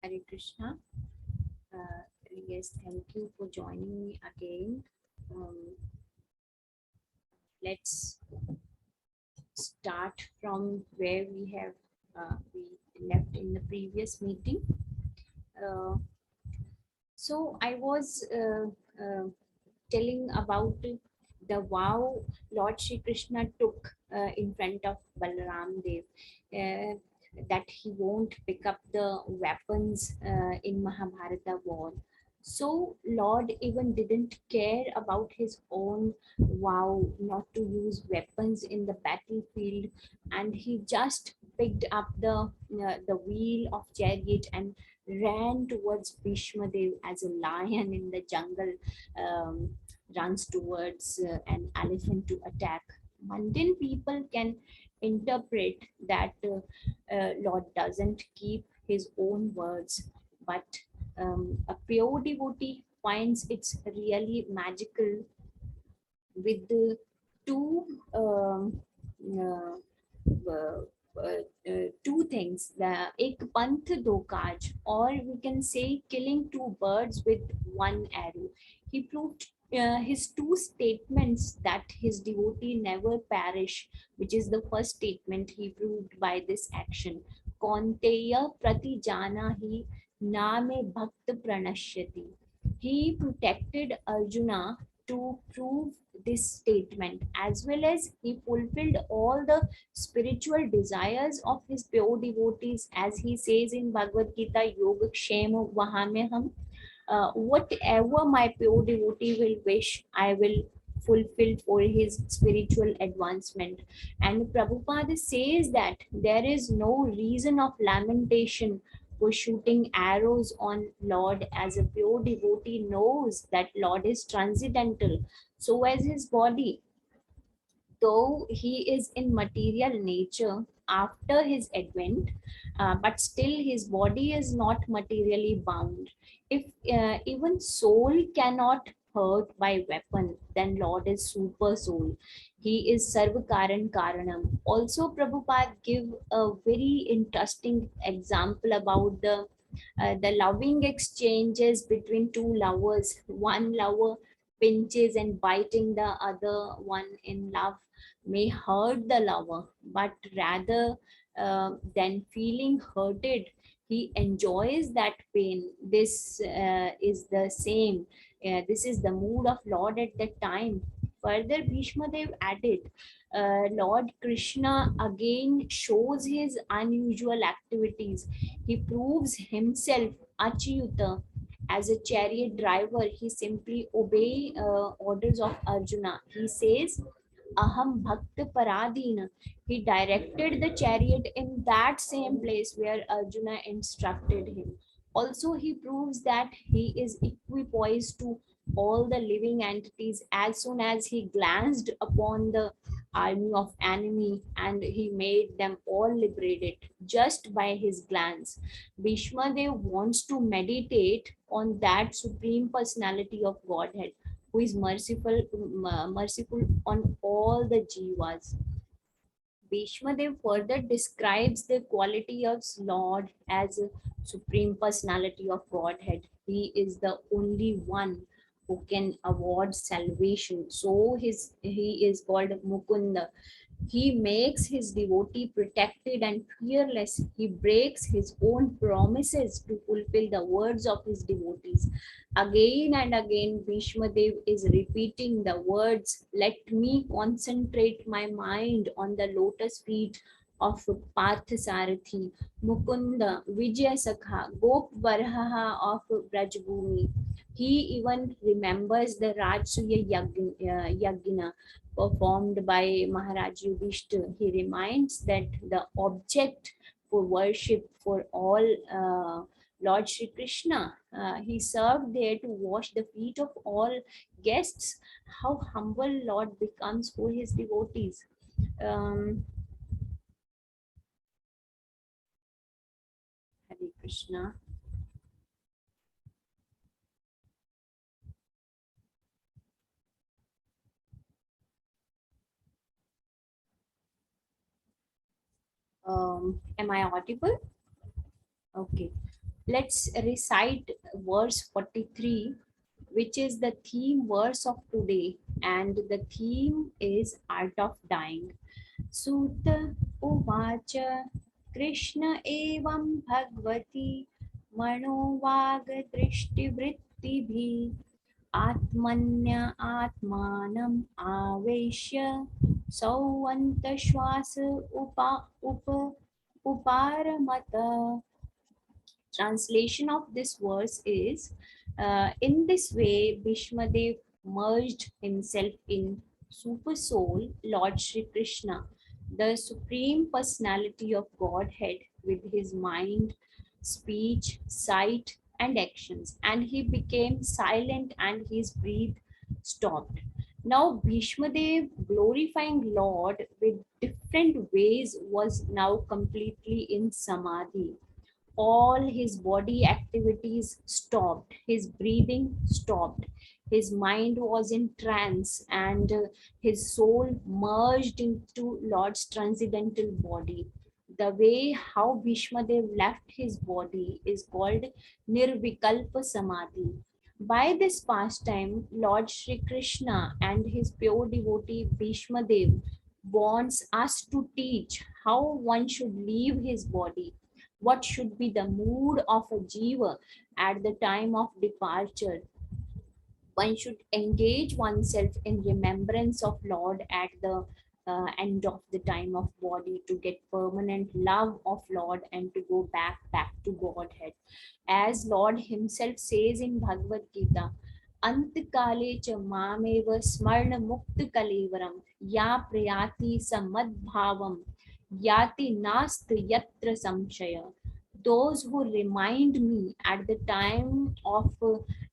Hare Krishna. Yes, thank you for joining me again. Um, let's start from where we left in the previous meeting. Uh, so I was telling about the vow Lord Shri Krishna took in front of Balaram Dev, uh, that he won't pick up the weapons in Mahabharata war. So Lord even didn't care about his own vow not to use weapons in the battlefield, and he just picked up the wheel of chariot and ran towards Bhishma Dev as a lion in the jungle um, runs towards an elephant to attack. Mundane people can interpret that Lord doesn't keep his own words, but a pure devotee finds it's really magical with the two uh, uh, two things, the ek panth do kaj, or we can say killing two birds with one arrow. He proved his two statements that his devotee never perish, which is the first statement he proved by this action. Kaunteya prati jana hi name bhakt pranashyati. He protected Arjuna to prove this statement, as well as he fulfilled all the spiritual desires of his pure devotees, as he says in Bhagavad Gita, Yoga Kshema Vahamyaham. Whatever my pure devotee will wish, I will fulfill for his spiritual advancement. And Prabhupada says that there is no reason of lamentation for shooting arrows on Lord, as a pure devotee knows that Lord is transcendental, so as his body, though he is in material nature after his advent, but still his body is not materially bound. If even soul cannot hurt by weapon, then Lord is super soul. He is Sarva Karan Karanam. Also, Prabhupada give a very interesting example about the loving exchanges between two lovers. One lover pinches and biting the other one in love may hurt the lover, but rather than feeling hurted, he enjoys that pain. This is the same. This is the mood of Lord at that time. Further, Bhishma Dev added, Lord Krishna again shows his unusual activities. He proves himself Achyuta. As a chariot driver, he simply obey orders of Arjuna. He says, Aham Bhakta Paradina. He directed the chariot in that same place where Arjuna instructed him. Also, he proves that he is equipoised to all the living entities as soon as he glanced upon the army of enemy, and he made them all liberated just by his glance. Bhishma Dev wants to meditate on that supreme personality of Godhead, who is merciful on all the jivas. Bhishma Dev further describes the quality of Lord as a supreme personality of Godhead. He is the only one who can award salvation. So he is called Mukunda. He makes his devotee protected and fearless. He breaks his own promises to fulfill the words of his devotees. Again and again, Bhishma Dev is repeating the words, let me concentrate my mind on the lotus feet of Parthasarathi, Mukunda, Vijay Sakha, Gop Varhaha of Brajbhumi. He even remembers the Rajsuya Yagna performed by Maharaj Yudhishthir. He reminds that the object for worship for all Lord Shri Krishna, he served there to wash the feet of all guests. How humble Lord becomes for his devotees. Um, Hare Krishna. Am I audible? Okay. Let's recite verse 43, which is the theme verse of today, and the theme is art of dying. सूत उवाच कृष्ण एवं भगवती मनोवागदृष्टिवृत्तिभिः आत्मन्य आत्मानम् आवेश्य सौवन्तश्वास उपारमत. Translation of this verse is, in this way Bhishma Dev merged himself in super soul Lord Shri Krishna, the supreme personality of Godhead, with his mind, speech, sight and actions, and he became silent and his breath stopped. Now Bhishma Dev, glorifying Lord with different ways, was now completely in samadhi. All his body activities stopped, his breathing stopped, his mind was in trance, and his soul merged into Lord's transcendental body. The way how Bhishmadev left his body is called Nirvikalpa Samadhi. By this pastime, Lord Shri Krishna and his pure devotee Bhishmadev wants us to teach how one should leave his body, what should be the mood of a jiva at the time of departure. One should engage oneself in remembrance of Lord at the end of the time of body, to get permanent love of Lord and to go back to Godhead. As Lord himself says in Bhagavad Gita, अंतकाले च मामेव स्मरण मुक्त कलेवरम या प्रयाति समद्भावम yati nast yatra samshaya. Those who remind me at the time of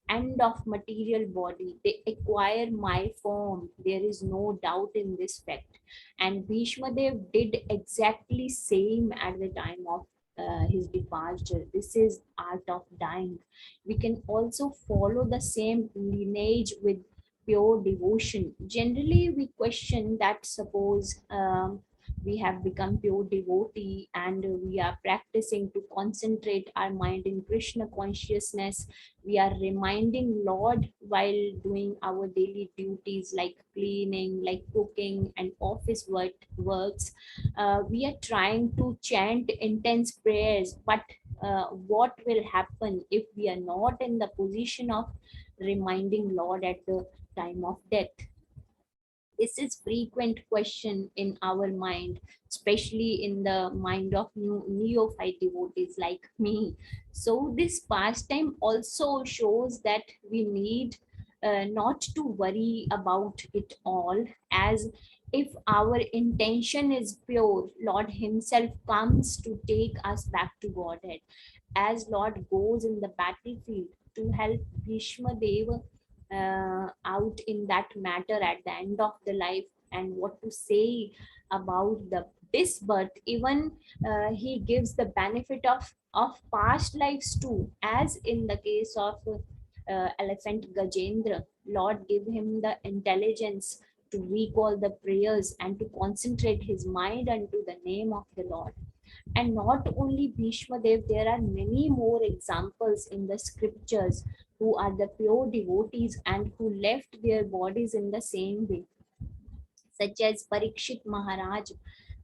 end of material body, they acquire my form. There is no doubt in this fact. And Bhishma Dev did exactly same at the time of his departure. This is art of dying. We can also follow the same lineage with pure devotion. Generally, we question that suppose we have become pure devotee and we are practicing to concentrate our mind in Krishna consciousness. We are reminding Lord while doing our daily duties like cleaning, like cooking and office works. We are trying to chant intense prayers, but what will happen if we are not in the position of reminding Lord at the time of death? This is frequent question in our mind, especially in the mind of neophyte devotees like me. So this pastime also shows that we need not to worry about it all, as if our intention is pure, Lord himself comes to take us back to Godhead. As Lord goes in the battlefield to help Bhishma Deva out in that matter at the end of the life, and what to say about the this birth. Even he gives the benefit of past lives too, as in the case of elephant Gajendra. Lord give him the intelligence to recall the prayers and to concentrate his mind unto the name of the Lord. And not only Bhishma Dev, there are many more examples in the scriptures who are the pure devotees and who left their bodies in the same way, such as Parikshit Maharaj.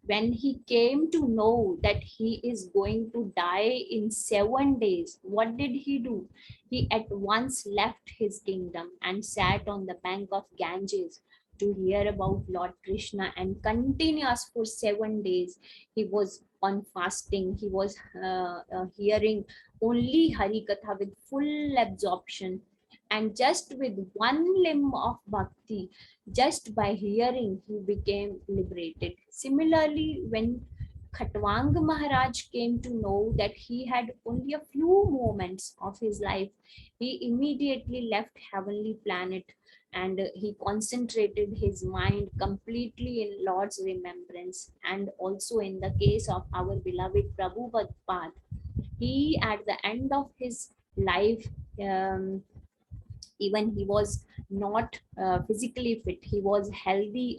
When he came to know that he is going to die in 7 days, what did he do? He at once left his kingdom and sat on the bank of Ganges to hear about Lord Krishna, and continuous for 7 days. He was on fasting. He was hearing only Hari Katha with full absorption. And just with one limb of bhakti, just by hearing, he became liberated. Similarly, when Khatwang Maharaj came to know that he had only a few moments of his life, he immediately left heavenly planet and he concentrated his mind completely in Lord's remembrance. And also in the case of our beloved Prabhu Pad, he at the end of his life, even he was not physically fit, he was healthy,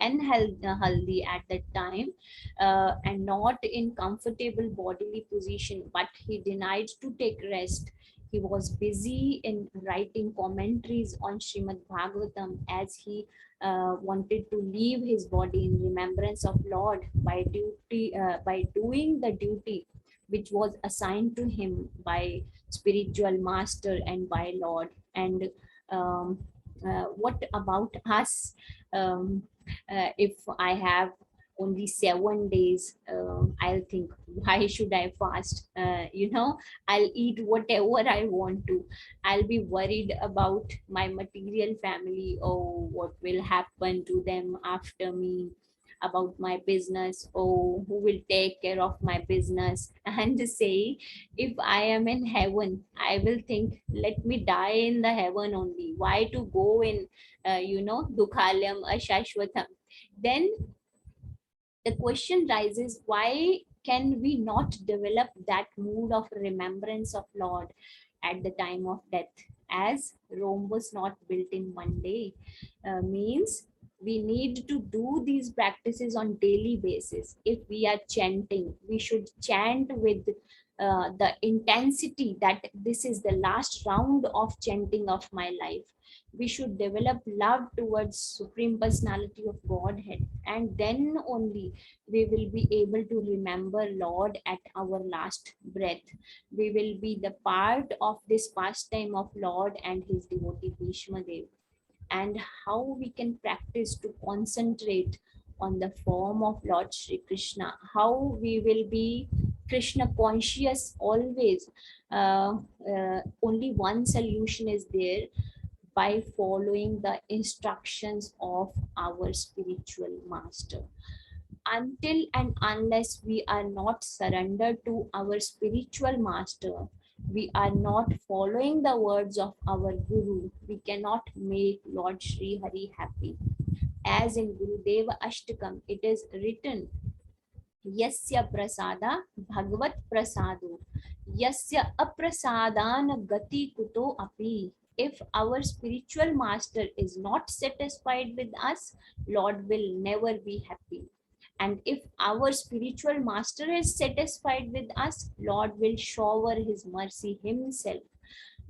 unhealthy at that time, and not in comfortable bodily position, but he denied to take rest. He was busy in writing commentaries on Srimad Bhagavatam, as he wanted to leave his body in remembrance of Lord by doing the duty which was assigned to him by spiritual master and by Lord. And um, what about us? um, if I have only 7 days, I'll think, why should I fast? I'll eat whatever I want to. I'll be worried about my material family. Oh, what will happen to them after me? About my business. Oh, who will take care of my business? And to say, if I am in heaven, I will think, let me die in the heaven only. Why to go in, dukhalyam ashashwatam? Then the question rises, why can we not develop that mood of remembrance of Lord at the time of death? As Rome was not built in one day, means we need to do these practices on daily basis. If we are chanting, we should chant with the intensity that this is the last round of chanting of my life. We should develop love towards Supreme Personality of Godhead, and then only we will be able to remember Lord at our last breath. We will be the part of this pastime of Lord and his devotee Bhishma Dev. And how we can practice to concentrate on the form of Lord Shri Krishna, how we will be Krishna conscious always. Only one solution is there, by following the instructions of our spiritual master. Until and unless we are not surrendered to our spiritual master, we are not following the words of our Guru, we cannot make Lord Sri Hari happy. As in Gurudeva Ashtakam, it is written, Yasya prasada Bhagavat prasado, Yasya aprasadan gati kuto api. If our spiritual master is not satisfied with us, Lord will never be happy. And if our spiritual master is satisfied with us, Lord will shower his mercy himself.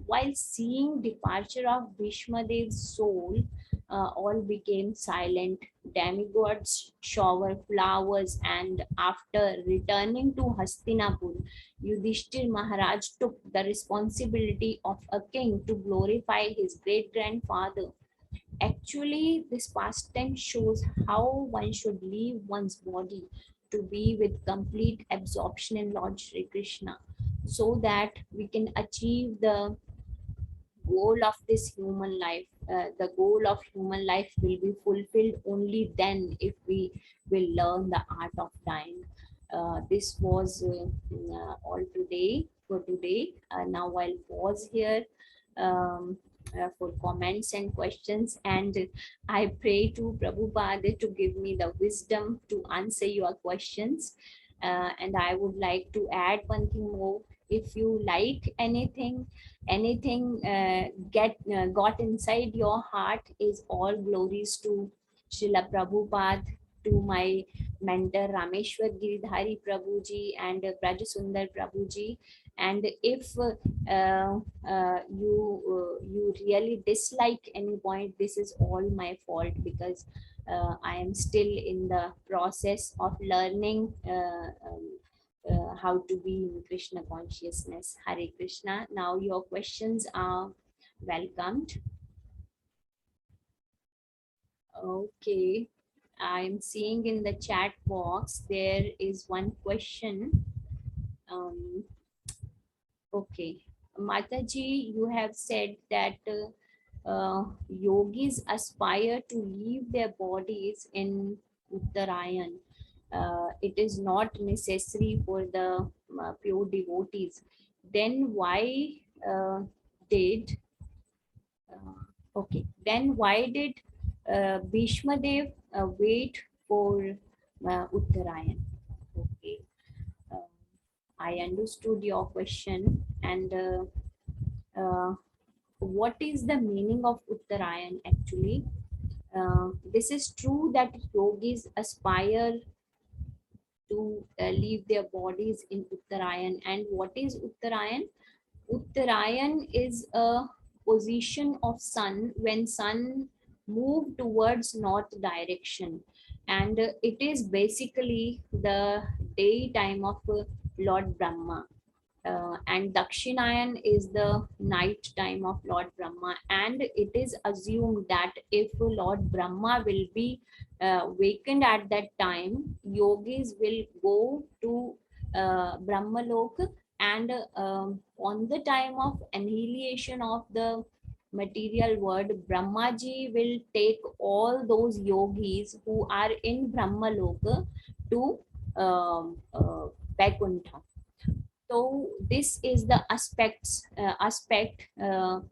While seeing departure of Bhishma Dev's soul, all became silent. Demigods shower flowers, and after returning to Hastinapur, Yudhishthir Maharaj took the responsibility of a king to glorify his great grandfather. Actually, this pastime shows how one should leave one's body to be with complete absorption in Lord Shri Krishna, so that we can achieve the goal of this human life. The goal of human life will be fulfilled only then if we will learn the art of dying. This was all today for today. Now I'll pause here um, for comments and questions, and I pray to Prabhupada to give me the wisdom to answer your questions. And I would like to add one thing more. If you like anything got inside your heart, is all glories to Srila Prabhupada, to my mentor Rameshwar Giridhari Prabhuji and Brajasundar Prabhuji. And if you really dislike any point, this is all my fault, because I am still in the process of learning how to be in Krishna consciousness. Hare Krishna. Now your questions are welcomed. Okay. I'm seeing in the chat box there is one question. Okay. Mataji, you have said that yogis aspire to leave their bodies in Uttarayan. It is not necessary for the pure devotees. Then why did then why did Bhishma Dev wait for Uttarayan? Okay, uh, I understood your question, and what is the meaning of Uttarayan actually? This is true that yogis aspire to leave their bodies in Uttarayan. And what is Uttarayan? Uttarayan is a position of sun when sun move towards north direction, and it is basically the daytime of Lord Brahma, and Dakshinayan is the night time of Lord Brahma. And it is assumed that if Lord Brahma will be wakened at that time, yogis will go to Brahmalok, and on the time of annihilation of the material world, Brahmaji will take all those yogis who are in Brahmalok to Vaikuntha. So this is the aspect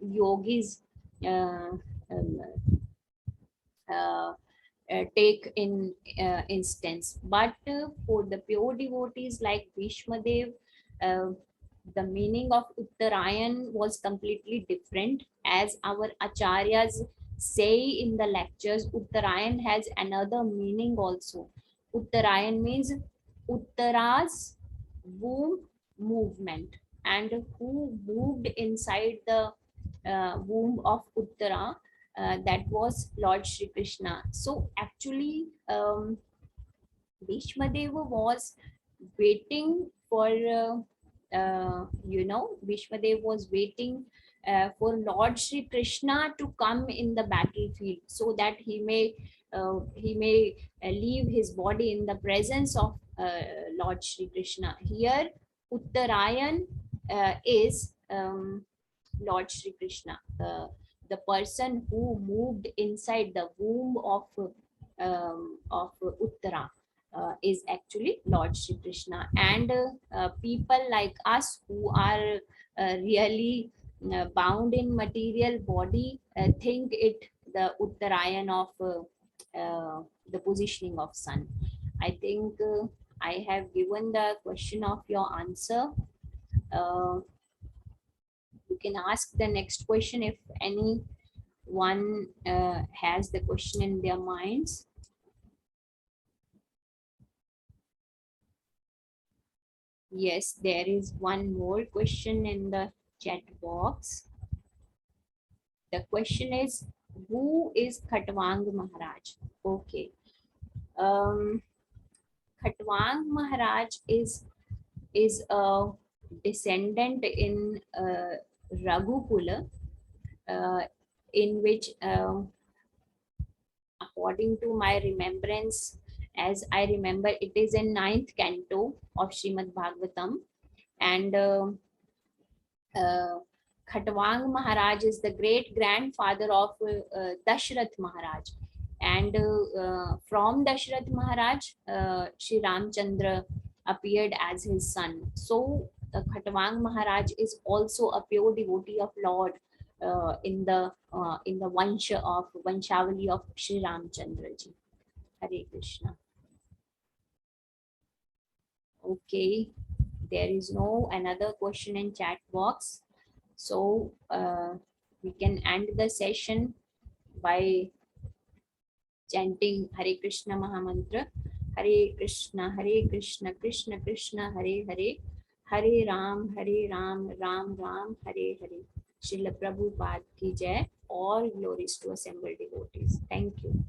yogis uh, um, uh, take in instance. But for the pure devotees like Bhishma Dev, uh, the meaning of Uttarayan was completely different. As our acharyas say in the lectures, Uttarayan has another meaning also. Uttarayan means Uttara's womb movement, and who moved inside the womb of Uttara, that was Lord Shri Krishna. So actually, Bhishma Deva was waiting for, Bhishma Deva was waiting for Lord Shri Krishna to come in the battlefield, so that he may leave his body in the presence of Lord Shri Krishna. Here, Uttarayan is Lord Shri Krishna, the person who moved inside the womb of Uttara. Is actually Lord Shri Krishna, and people like us who are really bound in material body think it the Uttarayan of the positioning of sun. I think I have given the question of your answer. Uh, you can ask the next question if anyone has the question in their minds. Yes, there is one more question in the chat box. The question is, who is Khatwang Maharaj? Okay. Um, Khatwang Maharaj is a descendant in Raghukula, uh, in which, according to my remembrance, as I remember, it is in ninth canto of Srimad Bhagavatam, and uh, Khatwang Maharaj is the great grandfather of Dashrath Maharaj. And from Dashrath Maharaj, Sri Ramchandra appeared as his son. So Khatwang Maharaj is also a pure devotee of Lord in the Vanshavali of Sri Ramchandra ji. Hare Krishna. Okay, there is no another question in chat box. So we can end the session by chanting Hare Krishna Mahamantra. Hare Krishna, Krishna Krishna, Hare Hare, Hare Ram, Ram Ram, Hare Hare. Srila Prabhupada ki jai. All glories to assembled devotees. Thank you.